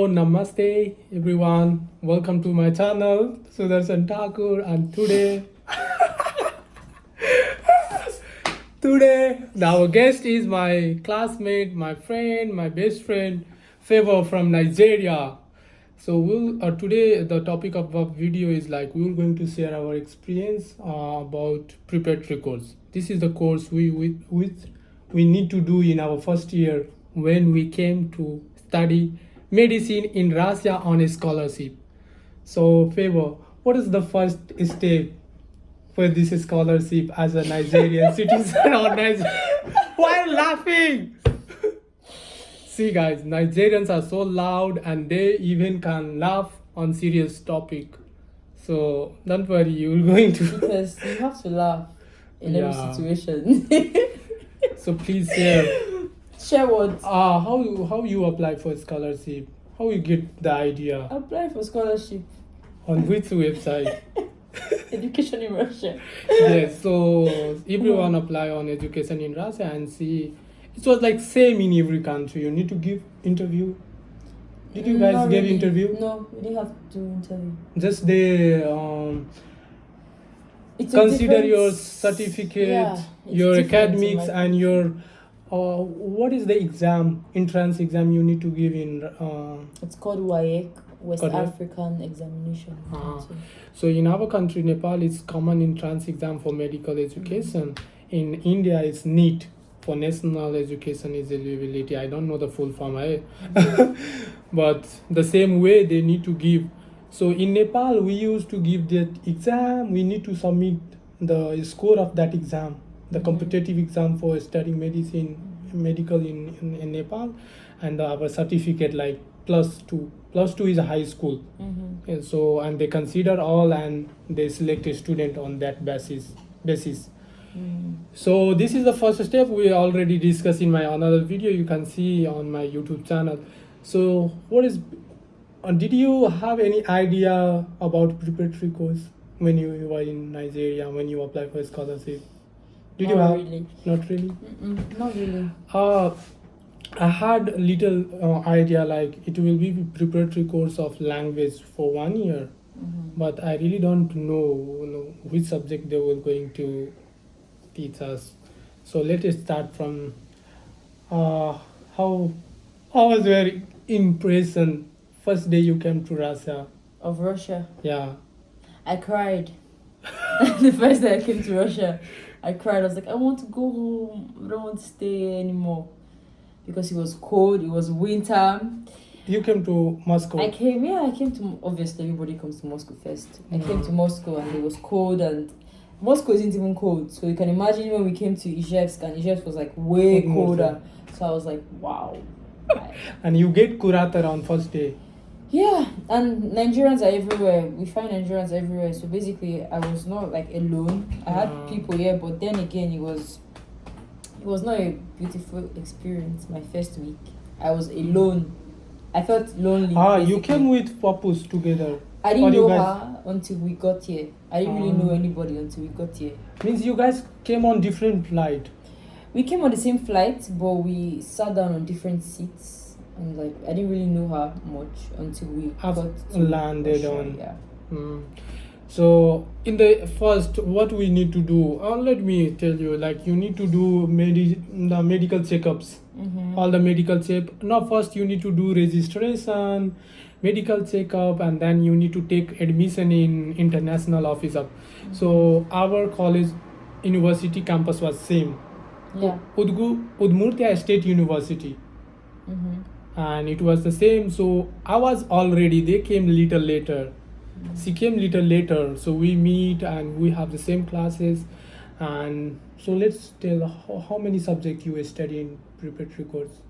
Namaste everyone. Welcome to my channel, Sudarshan Thakur, and today our guest is my classmate, my friend, my best friend, Favor from Nigeria. So today the topic of our video is like we're going to share our experience about preparatory course. This is the course we need to do in our first year when we came to study medicine in Russia on a scholarship. So Favor, what is the first step for this scholarship as a Nigerian citizen or Nigerian? Why laughing? See guys, Nigerians are so loud and they even can laugh on serious topic. So don't worry, you're going to Because you have to laugh in Yeah. every situation. so please share Share what? how you apply for scholarship, how you get the idea, Apply for scholarship. on which website. Education in Russia. Yes, so everyone apply on education in Russia and see. It was like same in every country. You need to give interview. Did you guys Not give really. interview? No, we didn't have to interview. Just they It's a consider different- your certificate, Yeah, it's your different in academics, my and your what is the exam, entrance exam you need to give in. It's called WAEC, West Called what? African Examination. So in our country, Nepal, it's common entrance exam for medical education. In India, it's NEET for National Education Eligibility. I don't know the full form, but the same way they need to give. So in Nepal, we used to give that exam. We need to submit the score of that exam, the competitive exam for studying medical in Nepal, and our certificate like +2. +2 is a high school. And so and they consider all and they select a student on that basis. So this is the first step we already discussed in my another video you can see on my YouTube channel. So what is did you have any idea about preparatory course when you were in Nigeria, when you applied for scholarship? Did you Not have? really. Not really. Not really. I had a little idea like it will be preparatory course of language for 1 year, but I really don't know which subject they were going to teach us. So let us start from how was your impression first day you came to Russia? Of Russia. Yeah. I cried. The first day I came to Russia, I cried. I was like, I want to go home. I don't want to stay anymore. Because it was cold, it was winter. You came to Moscow. I came to, obviously everybody comes to Moscow first. I came to Moscow and it was cold, and Moscow isn't even cold. So you can imagine when we came to Izhevsk, and Izhevsk was like way colder. So I was like, wow. And you get Kuratar on first day. Yeah, and Nigerians are everywhere. We find Nigerians everywhere. So basically, I was not like alone. I had people here, but then again, it was not a beautiful experience. My first week, I was alone. I felt lonely. You basically. came with Papus together. I Or didn't you know guys- her until we got here. I didn't really know anybody until we got here. Means you guys came on different flight. We came on the same flight, but we sat down on different seats. And like, I didn't really know her much until we got to landed Russia, on. Yeah. So in the first, what we need to do? Let me tell you. Like you need to do the medical checkups. All the medical check. Now first you need to do registration, medical checkup, and then you need to take admission in international officer. So our college, university campus was same. Yeah. Udmurtia State University. And it was the same. So I was already. They came little later. She came little later. So we meet and we have the same classes. And so let's tell how many subjects you study in preparatory course.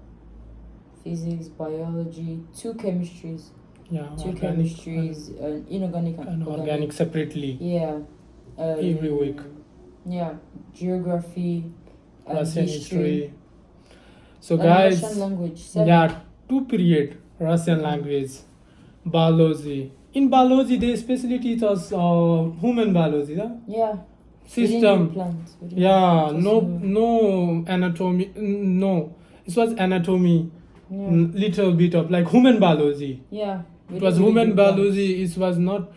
Physics, biology, 2 chemistries. Yeah. 2 organic chemistries, inorganic and organic separately. Yeah. Every week. Yeah. Geography. Russian history. So And guys, Russian language. 7. yeah, 2 period Russian language, biology. In biology, they especially teach us human biology, yeah? Yeah. We didn't do System. plants. Yeah, Just no anatomy. No, it was anatomy. Yeah. little bit of like human biology. Yeah. It was human biology. It was not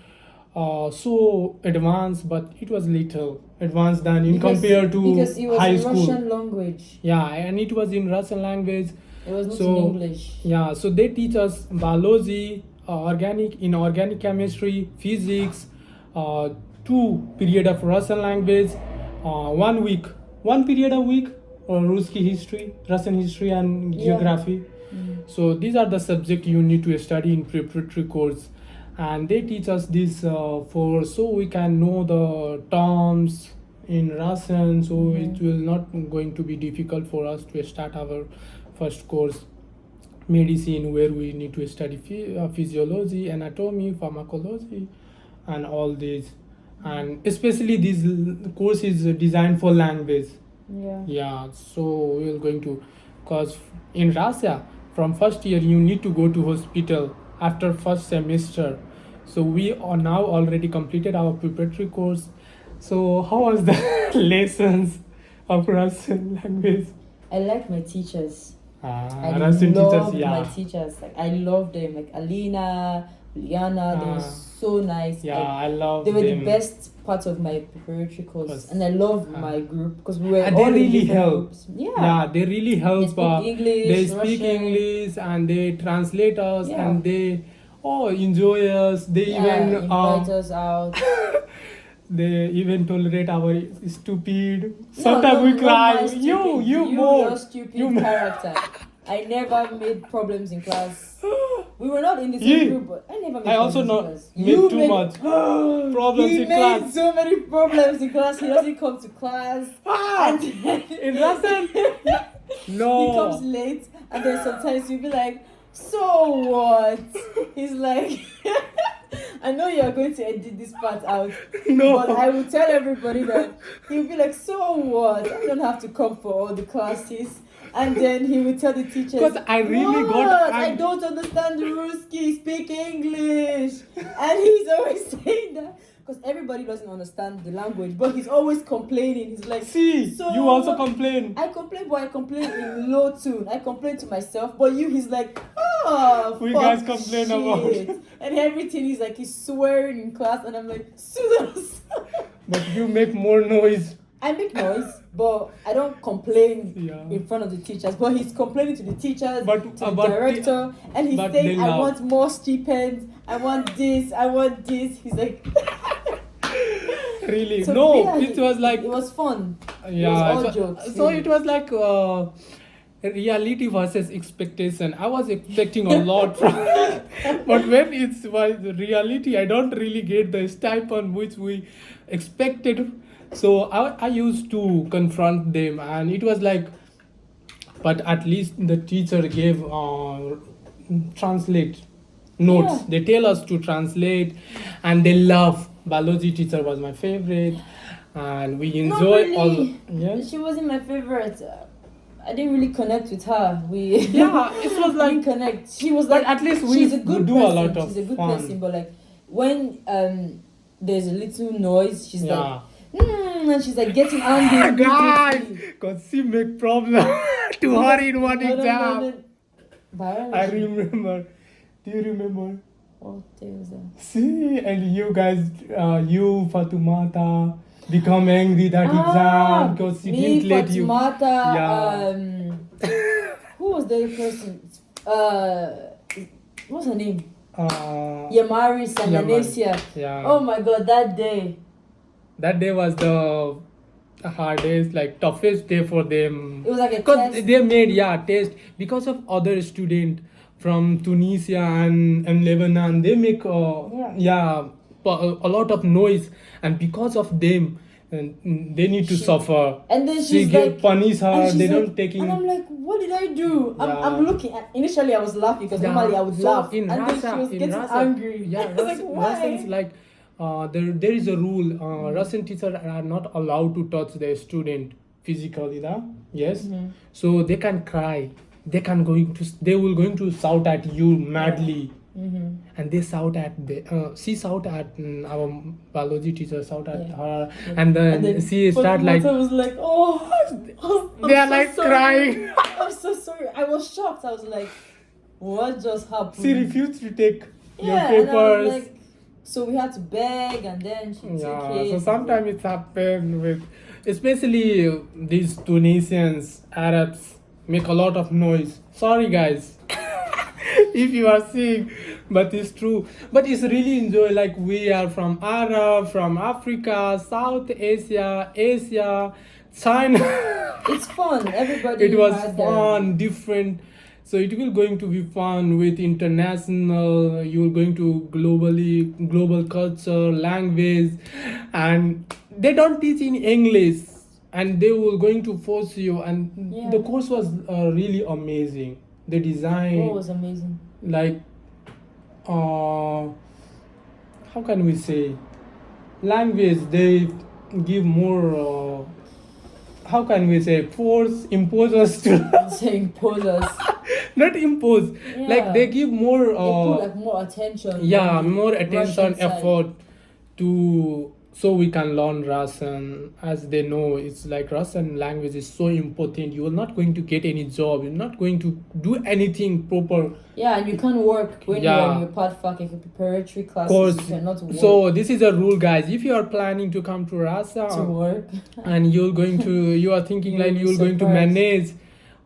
so advanced, but it was little advanced than in compared to because it was high in school. Russian language. Yeah, and it was in Russian language. It was not So, in English. Yeah, so they teach us biology, inorganic chemistry, physics, 2 period of Russian language, 1 week, 1 period a week, Russian history and Yeah. geography. So these are the subject you need to study in preparatory course, and they teach us this for so we can know the terms in Russian. So it will not going to be difficult for us to start our first course, medicine, where we need to study physiology, anatomy, pharmacology, and all these. And especially this course is designed for language. Yeah. Yeah, so we're going to, cause in Russia, from first year you need to go to hospital after first semester. So we are now already completed our preparatory course. So how was the lessons of Russian language? I like my teachers. I Russian love teachers, my teachers. Like I love them. Like Alina, Juliana, they were so nice. Yeah, I love They were them. the best part of my preparatory course, Cause, and I love my group because we were and all they in really different help. groups. Yeah. Yeah, they really help. They speak English, they speak Russian. English, and they translate us, Yeah. and they enjoy us. They Yeah, even invite us out. they even tolerate our stupid. Sometimes No, we not cry. my stupid. You more. Your stupid You more. character. I never made problems in class. We were not in the same Yeah. group, but I never made I also problems not in class. made too much problems He in made class. so many problems in class. He doesn't come to class. And then In Russian? No. he comes late, and then sometimes you'll be like, so what? He's like, I know you're going to edit this part out, No. but I will tell everybody that he'll be like, so what? I don't have to come for all the classes. And then he will tell the teachers, Because I really "What? got I don't understand the Ruski, speak English." And he's always saying that because everybody doesn't understand the language, but he's always complaining. He's like, See, so you also complain. I complain, but I complain in low tune. I complain to myself, but he's like, oh, We fuck guys complain shit. about. And everything, he's swearing in class, and I'm like, Sudas. But you make more noise. I make noise, but I don't complain Yeah. in front of the teachers. But he's complaining to the teachers, But- to the but director, and he's but saying, they I laugh. want more stipends, I want this, I want this. He's like, Really? so, No, yeah, it was like. it was fun. Yeah. it was all so, jokes. so really. it was like reality versus expectation. I was expecting a lot from, but when it's was reality, I don't really get the stipend which we expected. So I used to confront them, and it was like, but at least the teacher gave translate notes. Yeah. They tell us to translate, and they love. Biology teacher was my favorite, and we Not enjoy really. all. Yes. She wasn't my favorite. I didn't really connect with her. We Yeah, it was we like. didn't connect. She was But like, at least we she's a good do person. a lot of she's a good fun. person, but like when there's a little noise, she's Yeah. like, and she's like getting angry. Guys, cause she make problem to her in one exam. Biology. I remember. Do you remember? What day was that? See, and you guys, you Fatumata, become angry that exam because she me, didn't let you. Fatumata, Yeah. who was the other person? What's her name? Yamaris and Anesia. Yeah. Oh my god, that day. That day was the hardest, like toughest day for them. It was like a Because test. they made test because of other student from Tunisia and Lebanon. They make a lot of noise, and because of them, and they need to suffer. And then She she's get like, punish her. and she's They like, don't taking. and I'm like, what did I do? Yeah. I'm looking at. Initially, I was laughing because Yeah. normally I would So laugh, in and Russia, then she was in getting Russia, angry. Yeah, I was like, why? Russians like there is a rule. Russian teachers are not allowed to touch their student physically. Yes, so they can cry. They will going to shout at you madly. And they shout at she shout at our biology teacher shout at Yeah. her, and then she start like I was like, oh, they are so like sorry. crying. I'm so sorry. I was shocked. I was like, what just happened? She refused to take your yeah, and I was papers. like, so we had to beg, and then she Yeah, took it. so sometimes it's happened with, especially these Tunisians, Arabs make a lot of noise. Sorry guys, if you are seeing, but it's true. But it's really enjoy. Like we are from Arab, from Africa, South Asia, Asia, China. It's fun. Everybody. It was had fun, different. So it will going to be fun with international. You're going to global culture, language, and they don't teach in English, and they will going to force you. And Yeah. the course was really amazing. The design, Oh, it was amazing. like, how can we say, language. They give more. How can we say impose us to Saying posers. not impose, like Yeah. they give more They put like more attention. yeah, on the more attention, Russian side. effort to, so we can learn Russian. As they know, it's like Russian language is so important. You are not going to get any job, you're not going to do anything proper Yeah, and you can't work when you're Yeah. in your preparatory classes. course. You cannot work. So this is a rule, guys. If you are planning to come to Russia to work. and you are thinking You'll like be you're going to surprised. manage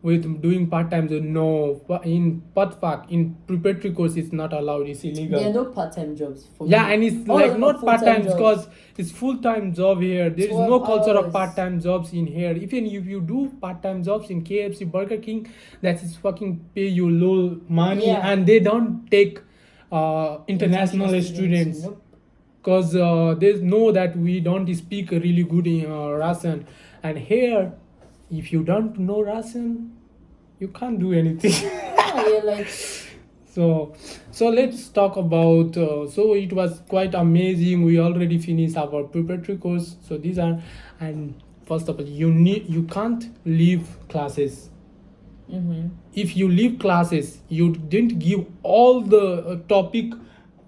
with doing part-time job, no. In PATFAC, in preparatory course, it's not allowed, it's illegal. There are no part-time jobs for Yeah, me. and it's All of like them are not full-time part-time jobs. because it's full-time job here. There is 12 no culture of hours. part-time jobs in here. Even if you do part-time jobs in KFC, Burger King, that is fucking pay you low money, Yeah. and they don't take international students Nope. because they know that we don't speak really good in Russian. And here, if you don't know Russian, you can't do anything. Yeah, you're like, So let's talk about. So it was quite amazing. We already finished our preparatory course. So these are, and first of all, you can't leave classes. If you leave classes, you didn't give all the topic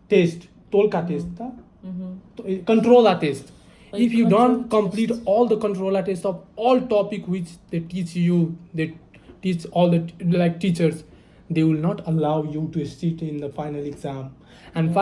test, Tolka test, controller test. Like If you control don't complete test. all the controller test of all topic which they teach you, they teach all the like teachers, they will not allow you to sit in the final exam. And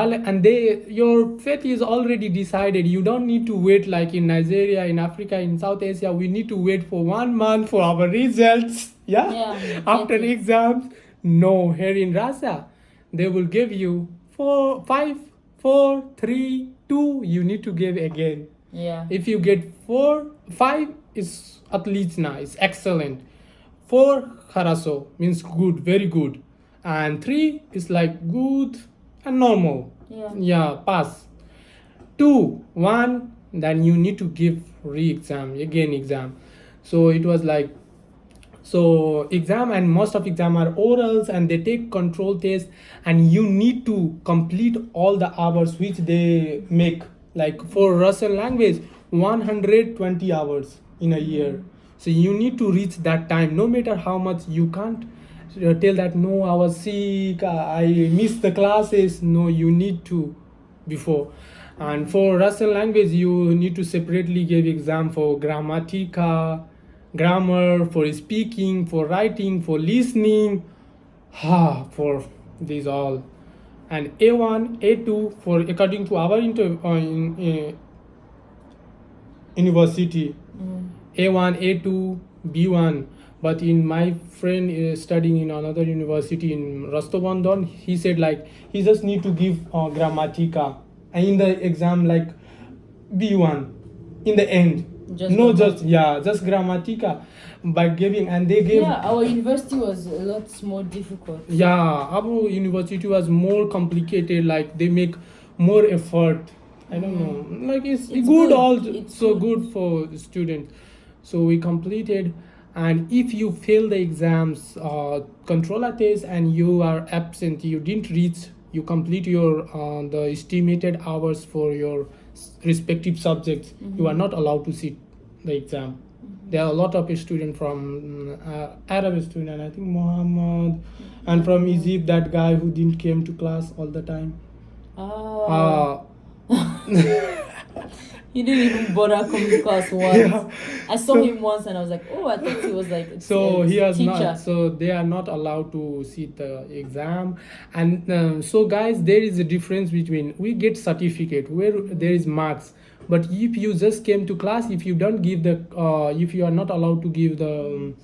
your fate is already decided. You don't need to wait like in Nigeria, in Africa, in South Asia. We need to wait for 1 month for our results. Yeah, After exactly. exams, no. Here in Russia, they will give you 4, 5, 4, 3, 2. You need to give again. yeah. If you get 4, 5 is at least nice, excellent. 4 haraso means good, very good, and 3 is like good and normal. Yeah. Pass. 2, 1, then you need to give re-exam again exam. So it was like, so exam, and most of exam are orals and they take control test, and you need to complete all the hours which they make. Like for Russian language, 120 hours in a year. So you need to reach that time, no matter how much. You can't tell that no, I was sick, I missed the classes. No, you need to before. And for Russian language, you need to separately give exam for grammatica, grammar, for speaking, for writing, for listening, for these all. And A1, A2 for according to our university, A1, A2, B1. But in my friend is studying in another university in Rostov-on-Don, he said like he just need to give grammatica, and in the exam like B1 in the end. Just grammatica by giving, and they gave. Yeah, our university was a lot more difficult. Yeah, our university was more complicated. Like they make more effort. I don't know. Like it's good. good. Also, It's so good. good for the students. So we completed, and if you fail the exams, controller test, and you are absent, you didn't reach, you complete your the estimated hours for your respective subjects. You are not allowed to sit the exam. There are a lot of students from Arab student, I think Muhammad, and from Egypt, that guy who didn't came to class all the time. Oh. Uh, He didn't even bother coming to class once. Yeah. I saw him once and I was like, oh, I thought he was like a So he has teacher. not. So they are not allowed to sit the exam, and so guys, there is a difference between we get certificate where there is marks, but if you just came to class, if you don't give the, if you are not allowed to give the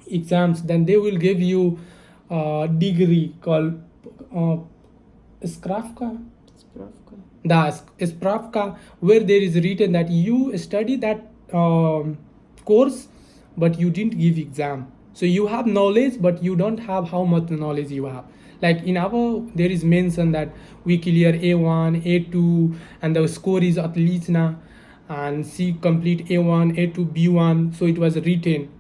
exams, then they will give you degree called Skrafka. The Spravka, where there is written that you study that course, but you didn't give exam. So you have knowledge, but you don't have how much knowledge you have. Like in our, there is mentioned that we clear A1, A2, and the score is at least now, and C complete A1, A2, B1. So it was written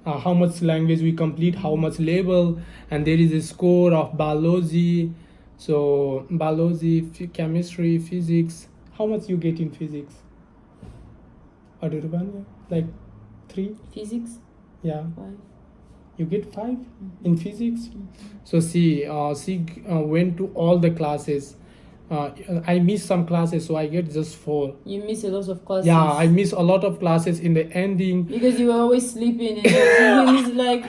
how much language we complete, how much level, and there is a score of biology. So biology, chemistry, physics. How much you get in physics? Adurban, like 3? Physics? Yeah. 5. You get 5 in physics. So she went to all the classes. I miss some classes, so I get just 4. You miss a lot of classes. Yeah, I miss a lot of classes in the ending. Because you were always sleeping and he's like,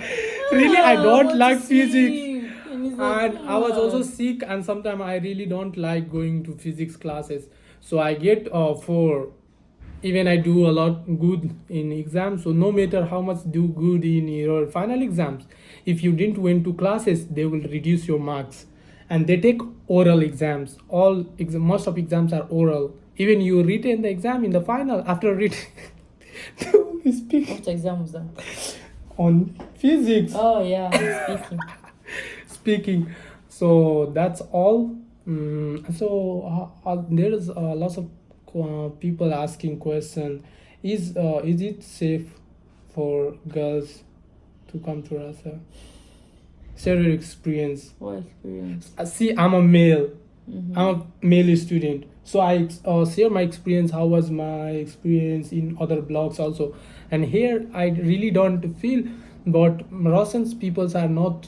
Really, I don't want like to sleep." physics. And he's like, And I was also "Ah." sick, and sometimes I really don't like going to physics classes. So I get 4. Even I do a lot good in exams. So no matter how much do good in your final exams, if you didn't went to classes, they will reduce your marks. And they take oral exams. Most of exams are oral. Even you written the exam in the final, after written, they will speak What exam was that? on physics. Oh yeah, speaking. Speaking. So that's all. There is lots of people asking question. Is it safe for girls to come to Russia? Share your experience. What experience? See, I'm a male. Mhm. I'm a male student, so I share my experience. How was my experience in other blogs also? And here I really don't feel, but Russians peoples are not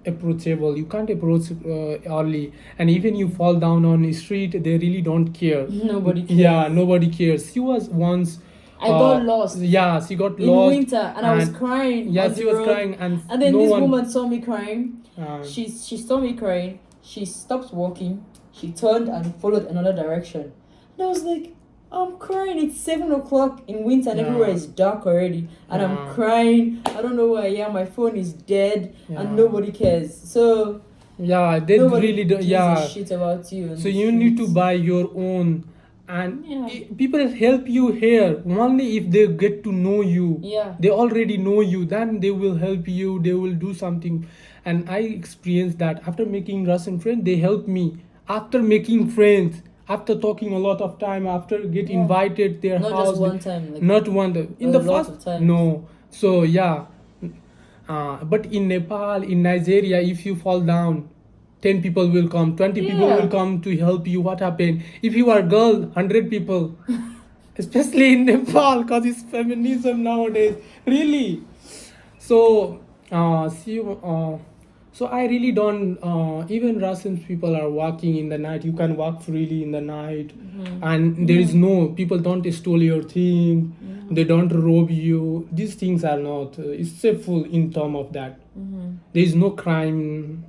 approachable. You can't approach early, and even you fall down on the street, they really don't care. Nobody cares. Yeah, nobody cares. She was once. I got lost. Yeah, she got In lost winter, and I was crying. Yeah, on she the was road. crying, and then no this one. woman saw me crying. She saw me crying. She stopped walking. She turned and followed another direction. And I was like, I'm crying. It's 7 o'clock in winter and Yeah. everywhere is dark already. And Yeah. I'm crying. I don't know where I am. My phone is dead Yeah. and nobody cares. So Yeah, they nobody really do. gives Yeah. a shit about you. on So the you need to streets. buy your own, and Yeah. people help you here only if they get to know you. Yeah. They already know you, then they will help you. They will do something, and I experienced that after making Russian friends. They help me after making friends. After talking a lot of time, after get Yeah. invited their Not house, just one time. Like, not one in a the lot first of times. no. So yeah, but in Nepal, in Nigeria, if you fall down, 10 people will come, 20 people Yeah. will come to help you. What happened if you are girl? 100 people, especially in Nepal, because it's feminism nowadays, really. So so I really don't, even Russian people are walking in the night. You can walk freely in the night. And there is no, people don't steal your thing. They don't rob you. These things are not, it's safely in term of that. There is no crime.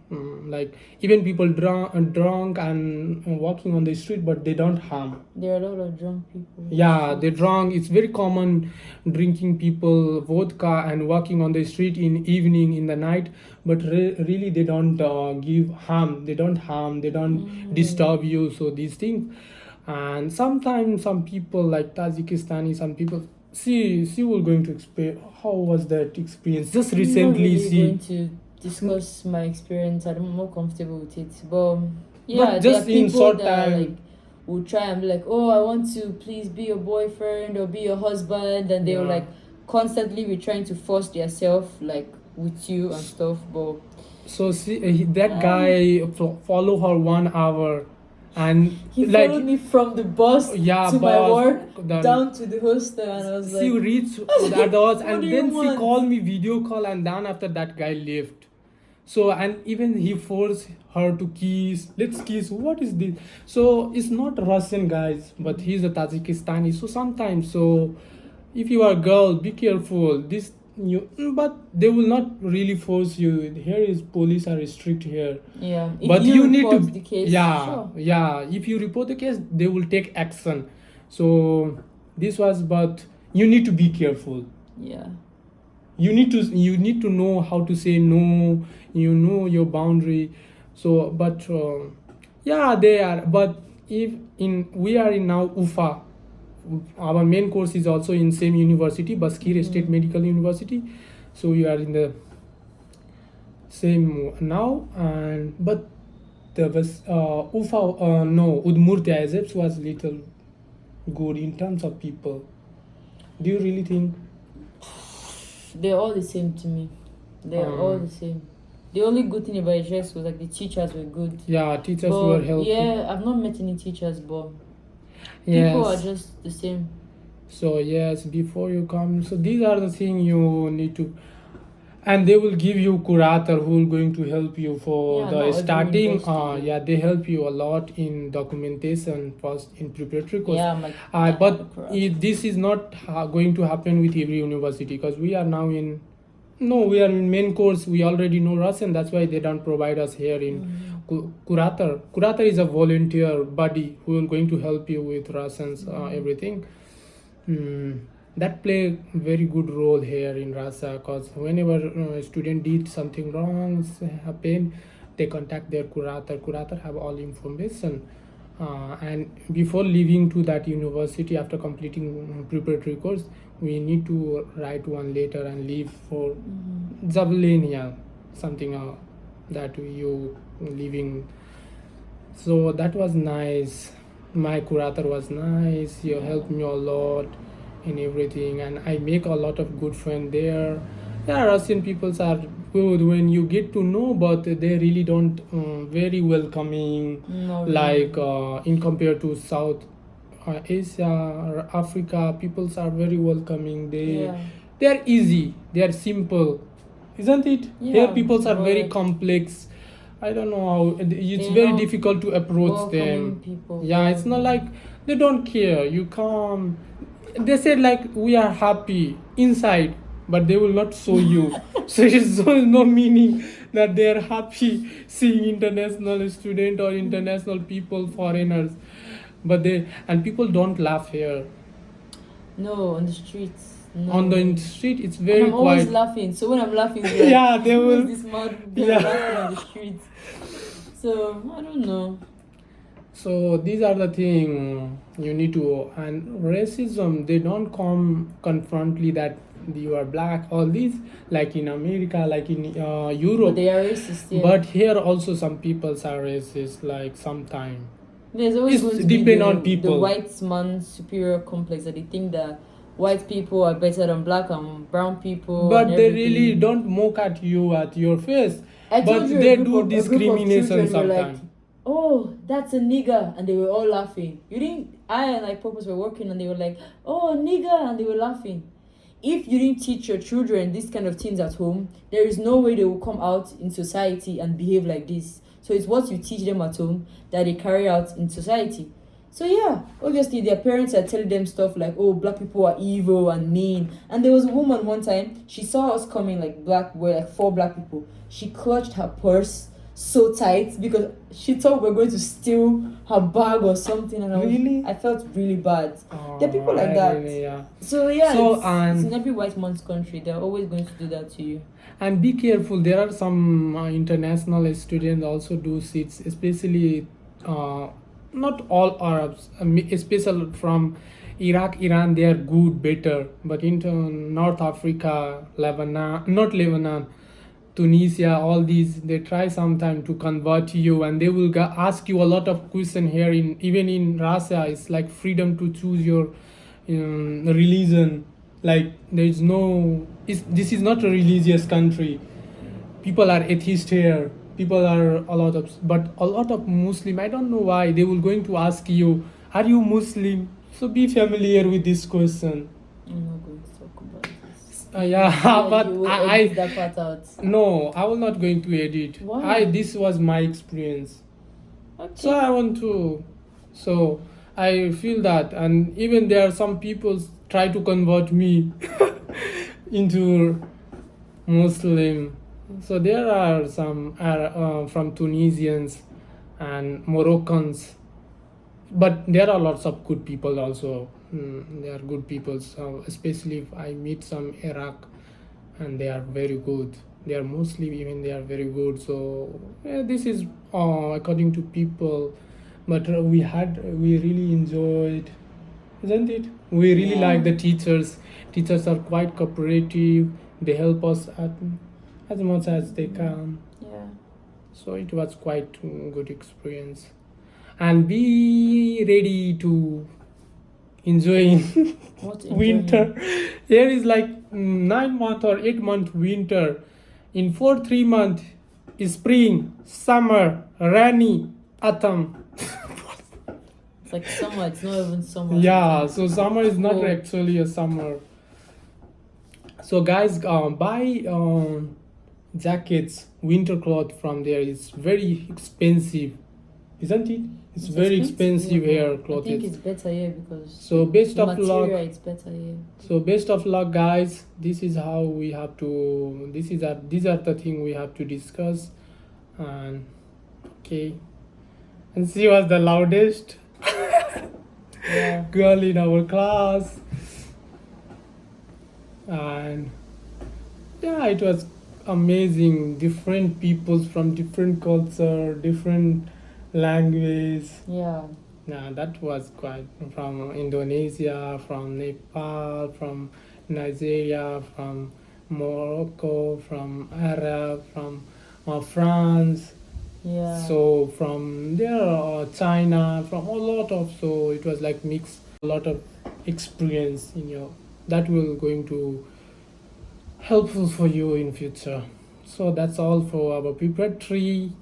Like even people drunk and walking on the street, but they don't harm. there are a lot of drunk people. Yeah, they're drunk. It's very common drinking people vodka and walking on the street in evening, in the night. But really, they don't give harm. They don't harm. They don't disturb you. So these things. And sometimes some people like Tajikistani, some people see will going to explain how was that experience. Just I'm not recently, really see. going to discuss my experience. I'm more comfortable with it. But yeah, But there just are in people short that time. like will try and be like, oh, I want to please be your boyfriend or be your husband, and they will Yeah. like constantly be trying to force themselves like with you and stuff. But So see, that guy follow her 1 hour, And He like, followed me from the bus yeah, to my boss, work then down to the hostel, and I was she like, reached at the house, "What and do then you she want?" called me video call, and then after that guy left. So, and even he forced her to kiss. Let's kiss. What is this? So it's not Russian guys, but he's a Tajikistani. So sometimes, so if you are a girl, be careful. This you, but they will not really force you. Here is police are strict here. Yeah, if But you you need to, report the case, yeah, sure. yeah. If you report the case, they will take action. So this was, but you need to be careful. Yeah. You need to know how to say no. You know your boundary. So, but yeah, they are. But if in we are in now Ufa, our main course is also in same university, Baskir State Medical University. So we are in the same now, and but the was Ufa no Udmurtia Azebs was little good in terms of people. Do you really think? They're all the same to me. They're all the same. The only good thing about HS was like the teachers were good. Yeah, teachers But were helpful. yeah, I've not met any teachers, but people are Yes. just the same. So yes, before you come, so these are the things you need to, and they will give you curator who will going to help you for Yeah, the not every starting. university. Yeah, they help you a lot in documentation first in preparatory course. Yeah, my dad But had a curator. this is not going to happen with every university because we are now in. No, we are in main course. We already know Russian. That's why they don't provide us here in curator. Curator is a volunteer body who will going to help you with Russians, everything. That play very good role here in Rasa because whenever a student did something wrong happen, they contact their curator. Curator have all information, and before leaving to that university after completing preparatory course, we need to write one letter and leave for Javelin, something that you leaving. So that was nice. My curator was nice. He helped me a lot in everything, and I make a lot of good friends there. Yeah, Russian peoples are good when you get to know, but they really don't very welcoming. No, Like in compared to South Asia or Africa, peoples are very welcoming. They are easy. They are simple, isn't it? Here Yeah, peoples are very but complex. I don't know how it's they're very not difficult to approach welcoming them. people. Yeah, it's not like they don't care. You come, they said like we are happy inside, but they will not show you. So it's no meaning that they are happy seeing international student or international people, foreigners. But they and people don't laugh here. No, on the streets. No. On the street, it's And very I'm always quiet. laughing. So when I'm laughing, it's like, Yeah, they who will. is this mad girl Yeah. laughing on the streets? So I don't know. So these are the thing you need to, and racism they don't come confrontly that you are black, all these like in America, like in But Europe. they are racist. Yeah. But here also some people are racist, like sometime. There's always It's going to be depend the, on people. the white man superior complex that they think that white people are better than black and brown people. But and they really everything. don't mock at you at your face. I But told you they a group do of, a group of discrimination children were like, sometimes. "Oh, that's a nigger," and they were all laughing. You didn't. I and like purpose were working, and they were like, "Oh, nigger," and they were laughing. If you didn't teach your children these kind of things at home, there is no way they will come out in society and behave like this. So it's what you teach them at home that they carry out in society. So yeah, obviously their parents are telling them stuff like, "Oh, black people are evil and mean." And there was a woman one time, she saw us coming like we're like 4 black people. She clutched her purse so tight because she thought we were going to steal her bag or something. And Really? I felt really bad. There are people like that. Really, yeah. So yeah, So, it's in every white man's country. They're always going to do that to you. And be careful. There are some international students also do seats, especially not all Arabs, especially from Iraq, Iran. They are good, better. But into North Africa, Lebanon, not Lebanon, Tunisia, all these, they try sometime to convert you, and they will ask you a lot of question here. In even in Russia, it's like freedom to choose your religion. Like there is no, this is not a religious country. People are atheist here. people are a lot of, but a lot of Muslim, I don't know why they will going to ask you, are you Muslim? So be familiar with this question. I'm not going to talk about this. Yeah, but you will I edit that part out. no, I will not going to edit. Why? This was my experience. Okay. So I want to, so I feel that, and even there are some people try to convert me into Muslim. So there are some from Tunisians and Moroccans, but there are lots of good people also. There are good people, so especially if I meet some Iraq, and they are very good. They are Muslim, even they are very good. So this is according to people, but we really enjoyed, isn't it? We really Yeah. like the teachers. Teachers are quite cooperative. They help us as much as they can. Yeah. So it was quite good experience. And be ready to enjoy What winter. Here is like 9 month or 8 month winter. In 3 month is spring, summer, rainy, autumn. It's like summer. It's not even summer. Yeah, so summer is not Cold. actually a summer. So guys, buy jackets, winter cloth from there. It's very expensive, isn't it? It's very expensive here but clothes. I think it's better here because So best the of material luck. it's better here. So best of luck, guys. This is how we have to. These are the thing we have to discuss. And okay, and she was the loudest Yeah. girl in our class. And yeah, it was amazing. Different peoples from different culture, different language. Yeah. Nah, that was quite from Indonesia, from Nepal, from Nigeria, from Morocco, from Arab, from France. Yeah. So from there, China, from a lot of, so it was like mix, a lot of experience in your, that will going to helpful for you in future. So that's all for our preparatory.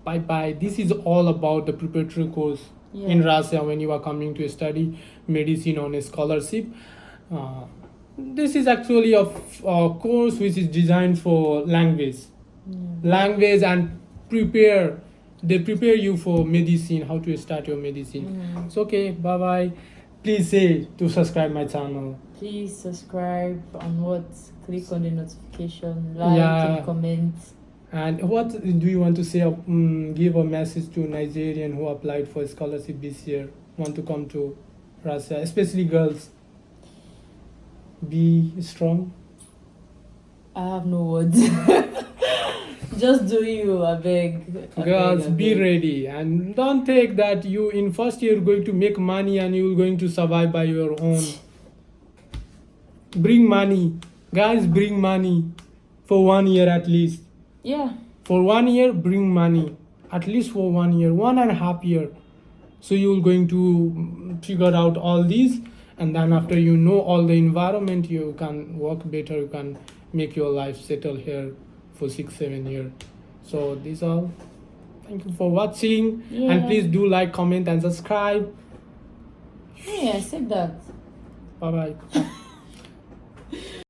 Bye bye. This is all about the preparatory course in Russia when you are coming to study medicine on a scholarship. This is actually a course which is designed for language and prepare. They prepare you for medicine, how to start your medicine. It's okay. Bye bye. Please say to subscribe my channel. Please subscribe and what? Click on the notification, like Yeah. and comment. And what do you want to say? Give a message to Nigerian who applied for scholarship this year, want to come to Russia, especially girls. Be strong. I have no words. Just do you, I beg. Girls, I be beg. ready and don't take that you in first year going to make money and you're going to survive by your own. Bring money, guys. Bring money for 1 year at least. Yeah. For 1 year, bring money at least for 1 year, 1.5 year. So you're going to figure out all these, and then after you know all the environment, you can work better. You can make your life settle here for 6-7 years. So these all. Thank you for watching, Yeah. and please do like, comment, and subscribe. Hey, I said that. Bye bye.